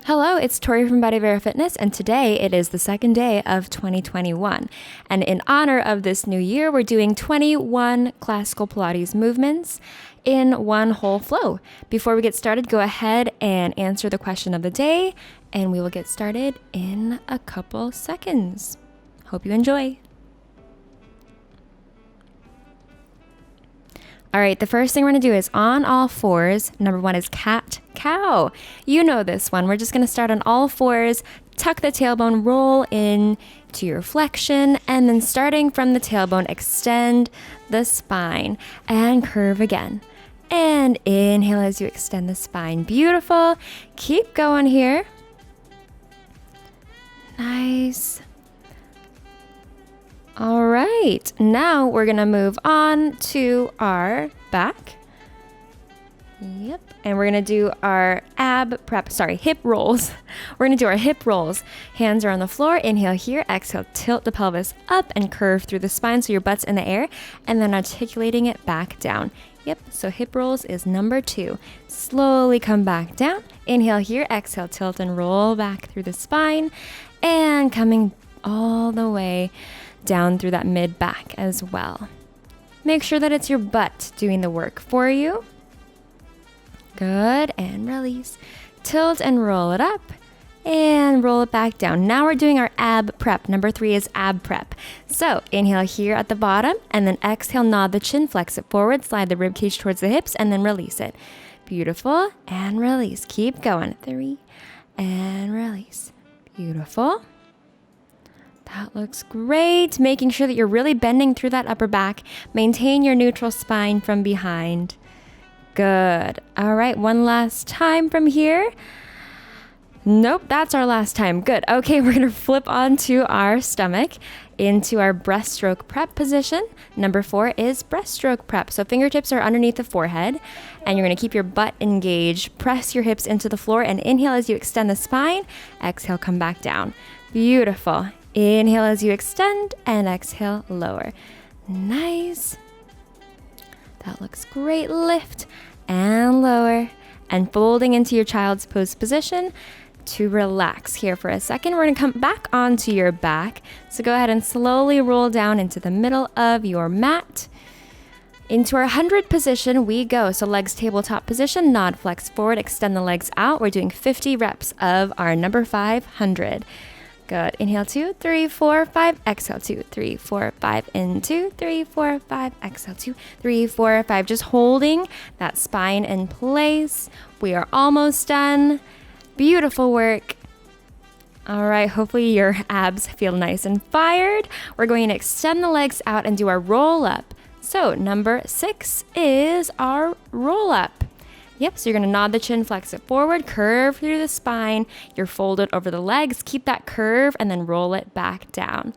Hello, it's Tory from Body Vera Fitness, and today it is the second day of 2021. And in honor of this new year, we're doing 21 classical Pilates movements in one whole flow. Before we get started, go ahead and answer the question of the day, and we will get started in a couple seconds. Hope you enjoy. All right, the first thing we're gonna do is on all fours. Number one is cat, cow. You know this one. We're just gonna start on all fours, tuck the tailbone, roll in to your flexion, and then starting from the tailbone, extend the spine and curve again. And inhale as you extend the spine. Beautiful. Keep going here. Nice. All right, now we're gonna move on to our back. Yep, and we're gonna do our hip rolls. We're gonna do our hip rolls. Hands are on the floor, inhale here, exhale, tilt the pelvis up and curve through the spine so your butt's in the air, and then articulating it back down. Yep, so hip rolls is number 2. Slowly come back down, inhale here, exhale, tilt and roll back through the spine, and coming all the way down through that mid back as well. Make sure that it's your butt doing the work for you. Good, and release. Tilt and roll it up and roll it back down. Now we're doing our ab prep. Number 3 is ab prep. So inhale here at the bottom and then exhale, nod the chin, flex it forward, slide the rib cage towards the hips and then release it. Beautiful, and release. Keep going. 3 and release. Beautiful. That looks great. Making sure that you're really bending through that upper back. Maintain your neutral spine from behind. Good. All right, one last time from here. Nope, that's our last time. Good. Okay, we're gonna flip onto our stomach into our breaststroke prep position. Number 4 is breaststroke prep. So fingertips are underneath the forehead and you're gonna keep your butt engaged. Press your hips into the floor and inhale as you extend the spine. Exhale, come back down. Beautiful. Inhale as you extend and exhale, lower. Nice. That looks great. Lift and lower and folding into your child's pose position to relax here for a second. We're gonna come back onto your back. So go ahead and slowly roll down into the middle of your mat. Into our 100 position we go. So legs tabletop position, nod, flex forward, extend the legs out. We're doing 50 reps of our number 500. Good. Inhale, 2, 3, 4, 5. Exhale, 2, 3, 4, 5. In 2, 3, 4, 5. Exhale, 2, 3, 4, 5. Just holding that spine in place. We are almost done. Beautiful work. All right. Hopefully your abs feel nice and fired. We're going to extend the legs out and do our roll up. So number 6 is our roll up. Yep, so you're gonna nod the chin, flex it forward, curve through the spine. You're folded over the legs. Keep that curve and then roll it back down.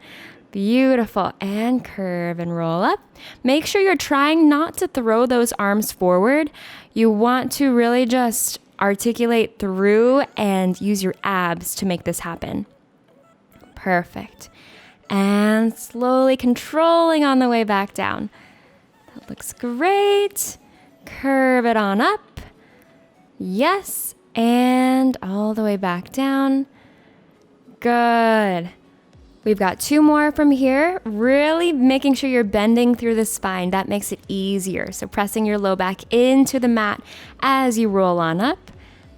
Beautiful, and curve and roll up. Make sure you're trying not to throw those arms forward. You want to really just articulate through and use your abs to make this happen. Perfect. And slowly controlling on the way back down. That looks great. Curve it on up. Yes, and all the way back down. Good. We've got 2 more from here. Really making sure you're bending through the spine. That makes it easier. So pressing your low back into the mat as you roll on up.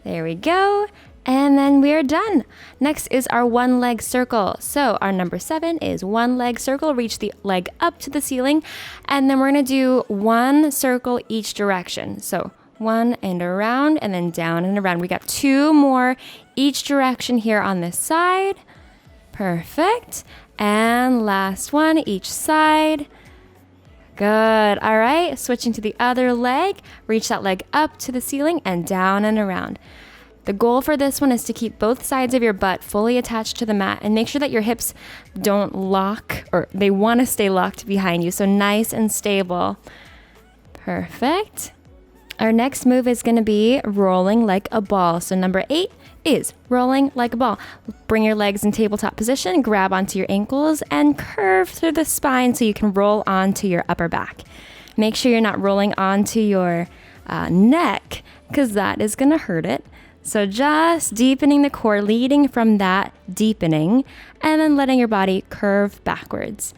There we go. And then we're done. Next is our 1 leg circle. So our number 7 is 1 leg circle. Reach the leg up to the ceiling. And then we're gonna do 1 circle each direction. So 1 and around and then down and around. We got 2 more each direction here on this side. Perfect. And last one each side. Good. All right, switching to the other leg. Reach that leg up to the ceiling and down and around. The goal for this one is to keep both sides of your butt fully attached to the mat and make sure that your hips don't lock, or they want to stay locked behind you. So nice and stable. Perfect. Our next move is going to be rolling like a ball. So number 8 is rolling like a ball. Bring your legs in tabletop position, grab onto your ankles and curve through the spine so you can roll onto your upper back. Make sure you're not rolling onto your neck because that is going to hurt it. So just deepening the core, leading from that deepening, and then letting your body curve backwards.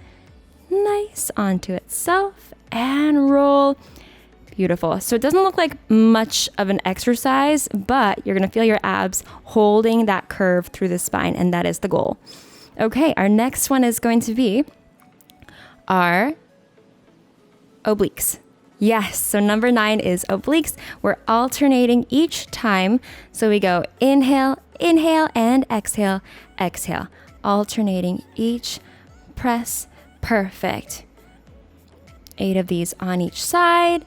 Nice, onto itself, and roll. Beautiful. So it doesn't look like much of an exercise, but you're going to feel your abs holding that curve through the spine, and that is the goal. Okay, our next one is going to be our obliques. Yes, so number 9 is obliques. We're alternating each time. So we go inhale, inhale, and exhale, exhale. Alternating each press. Perfect. 8 of these on each side.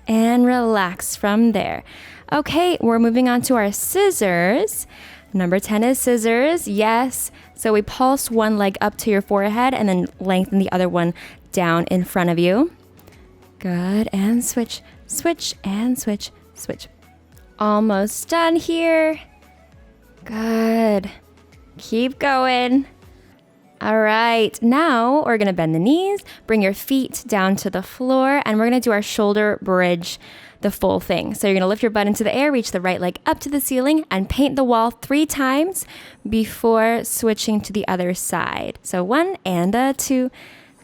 And relax from there. Okay, we're moving on to our scissors. Number 10 is scissors. Yes. So we pulse one leg up to your forehead and then lengthen the other one down in front of you. Good, and switch, switch, and switch, switch. Almost done here. Good. Keep going. All right, now we're gonna bend the knees, bring your feet down to the floor, and we're gonna do our shoulder bridge, the full thing. So you're gonna lift your butt into the air, reach the right leg up to the ceiling, and paint the wall 3 times before switching to the other side. So 1 and a 2.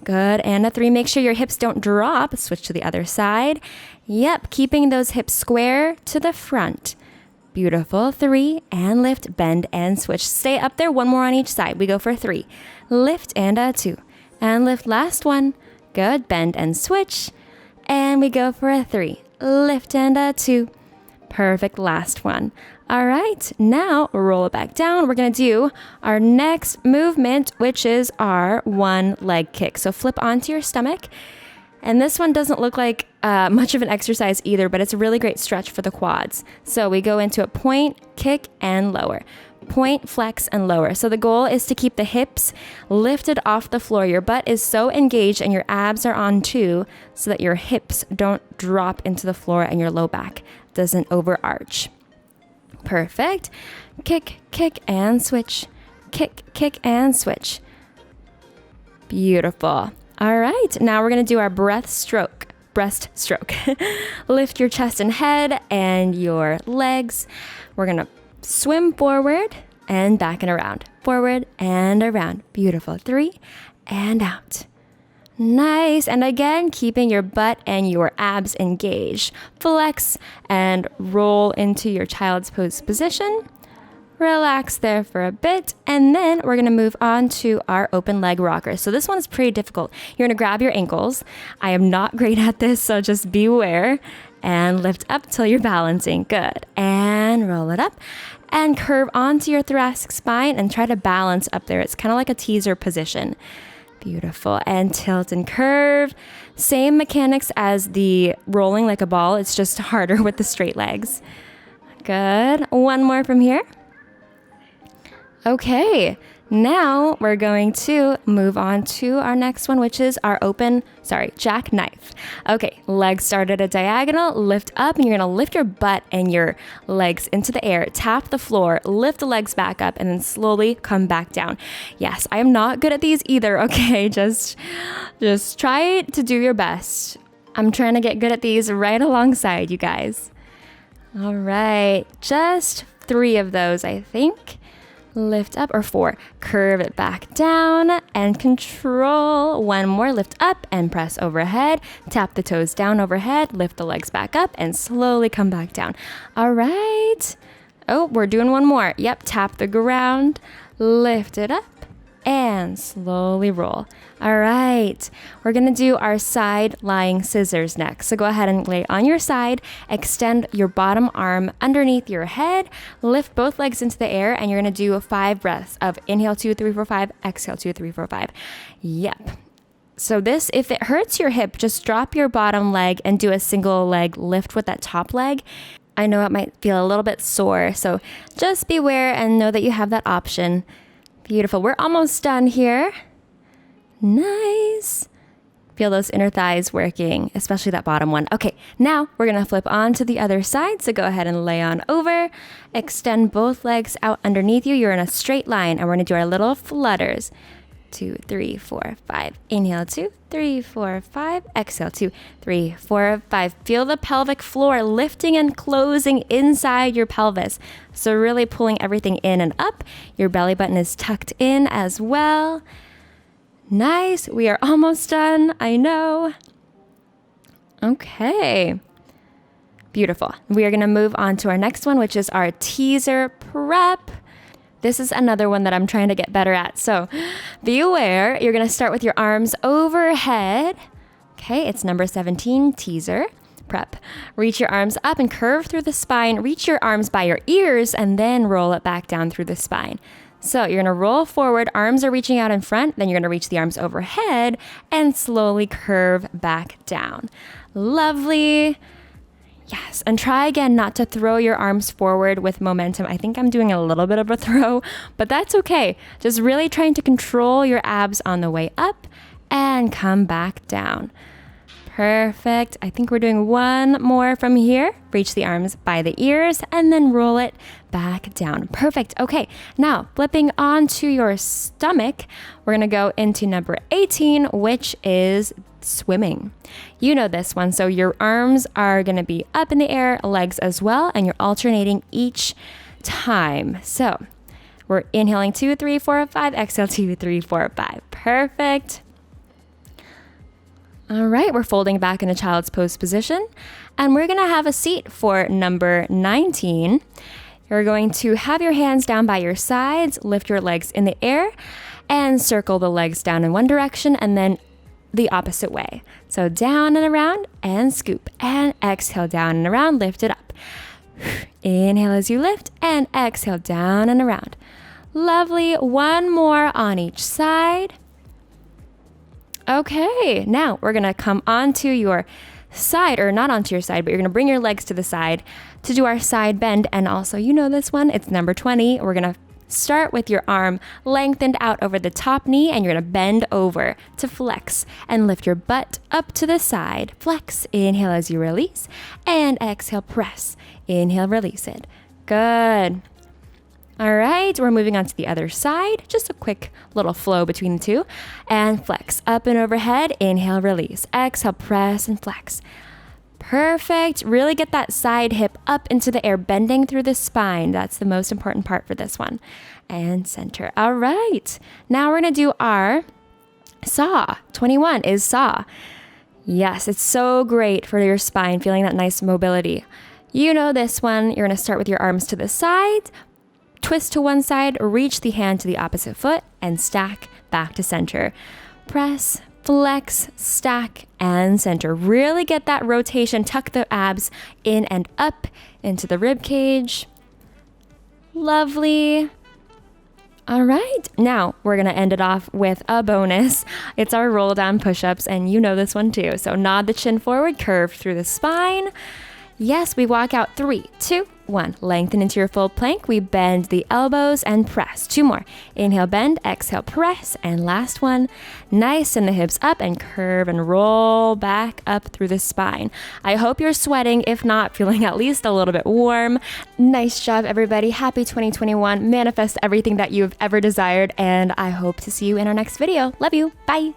Good, and a 3. Make sure your hips don't drop. Switch to the other side. Yep, keeping those hips square to the front. Beautiful. 3, and lift, bend, and switch. Stay up there. 1 more on each side. We go for 3. Lift, and a 2. And lift, last one. Good, bend, and switch. And we go for a 3. Lift, and a 2. Perfect, last one. All right, now roll it back down. We're gonna do our next movement, which is our 1 leg kick. So flip onto your stomach. And this one doesn't look like much of an exercise either, but it's a really great stretch for the quads. So we go into a point, kick, and lower. Point, flex, and lower. So the goal is to keep the hips lifted off the floor. Your butt is so engaged and your abs are on too, so that your hips don't drop into the floor and your low back doesn't overarch. Perfect. Kick, kick, and switch. Kick, kick, and switch. Beautiful. All right, now we're gonna do our breaststroke. Lift your chest and head and your legs. We're gonna swim forward and back and around. Forward and around. Beautiful. 3 and out. Nice. And again, keeping your butt and your abs engaged. Flex and roll into your child's pose position. Relax there for a bit. And then we're going to move on to our open leg rocker. So this one is pretty difficult. You're going to grab your ankles. I am not great at this, so just beware. And lift up till you're balancing. Good. And roll it up. And curve onto your thoracic spine and try to balance up there. It's kind of like a teaser position. Beautiful. And tilt and curve. Same mechanics as the rolling like a ball. It's just harder with the straight legs. Good. 1 more from here. Okay. Now we're going to move on to our next one, which is our jackknife. Okay, legs start at a diagonal, lift up, and you're gonna lift your butt and your legs into the air, tap the floor, lift the legs back up, and then slowly come back down. Yes, I am not good at these either, okay? Just try to do your best. I'm trying to get good at these right alongside you guys. All right, just 3 of those, I think. Lift up, or 4. Curve it back down and control. 1 more, lift up and press overhead. Tap the toes down overhead, lift the legs back up and slowly come back down. All right. Oh, we're doing 1 more. Yep, tap the ground, lift it up and slowly roll. All right, we're gonna do our side lying scissors next. So go ahead and lay on your side, extend your bottom arm underneath your head, lift both legs into the air, and you're gonna do 5 breaths of inhale 2, 3, 4, 5, exhale 2, 3, 4, 5. Yep. So this, if it hurts your hip, just drop your bottom leg and do a single leg lift with that top leg. I know it might feel a little bit sore, so just beware and know that you have that option. Beautiful. We're almost done here. Nice. Feel those inner thighs working, especially that bottom one. Okay, now we're going to flip on to the other side. So go ahead and lay on over. Extend both legs out underneath you. You're in a straight line, and we're going to do our little flutters. 2, 3, 4, 5. Inhale, 2, 3, 4, 5. Exhale, 2, 3, 4, 5. Feel the pelvic floor lifting and closing inside your pelvis. So really pulling everything in and up. Your belly button is tucked in as well. Nice. We are almost done. I know. Okay. Beautiful. We are going to move on to our next one, which is our teaser prep. This is another one that I'm trying to get better at. So be aware, you're going to start with your arms overhead. Okay, it's number 17, teaser prep. Reach your arms up and curve through the spine. Reach your arms by your ears and then roll it back down through the spine. So you're going to roll forward, arms are reaching out in front, then you're going to reach the arms overhead and slowly curve back down. Lovely. Yes, and try again not to throw your arms forward with momentum. I think I'm doing a little bit of a throw, but that's okay. Just really trying to control your abs on the way up and come back down. Perfect. I think we're doing one more from here. Reach the arms by the ears and then roll it back down. Perfect. Okay, now flipping onto your stomach, we're going to go into number 18, which is swimming. You know this one. So your arms are going to be up in the air, legs as well, and you're alternating each time. So we're inhaling 2, 3, 4, 5, exhale 2, 3, 4, 5. Perfect. All right, we're folding back into child's pose position, and we're going to have a seat for number 19. You're going to have your hands down by your sides, lift your legs in the air, and circle the legs down in one direction, and then the opposite way. So down and around and scoop and exhale down and around, lift it up. Inhale as you lift and exhale down and around. Lovely. One more on each side. Okay, now we're going to come onto your side, or not onto your side, but you're going to bring your legs to the side to do our side bend. And also, you know this one, it's number 20. We're going to start with your arm lengthened out over the top knee, and you're going to bend over to flex and lift your butt up to the side. Flex, inhale as you release, and exhale, press. Inhale, release it. Good. All right, we're moving on to the other side. Just a quick little flow between the two. And flex, up and overhead. Inhale, release. Exhale, press and flex. Perfect. Really get that side hip up into the air, bending through the spine. That's the most important part for this one. And center. All right. Now we're going to do our saw. 21 is saw. Yes, it's so great for your spine, feeling that nice mobility. You know this one. You're going to start with your arms to the side. Twist to one side, reach the hand to the opposite foot, and stack back to center. Press, flex, stack, and center. Really get that rotation. Tuck the abs in and up into the rib cage. Lovely. All right, now we're going to end it off with a bonus. It's our roll down push-ups, and you know this one too. So nod the chin forward, curve through the spine. Yes, we walk out 3, 2, 1. Lengthen into your full plank. We bend the elbows and press. 2 more. Inhale, bend, exhale, press. And last one. Nice. Send the hips up and curve and roll back up through the spine. I hope you're sweating. If not, feeling at least a little bit warm. Nice job, everybody. Happy 2021. Manifest everything that you've ever desired. And I hope to see you in our next video. Love you. Bye.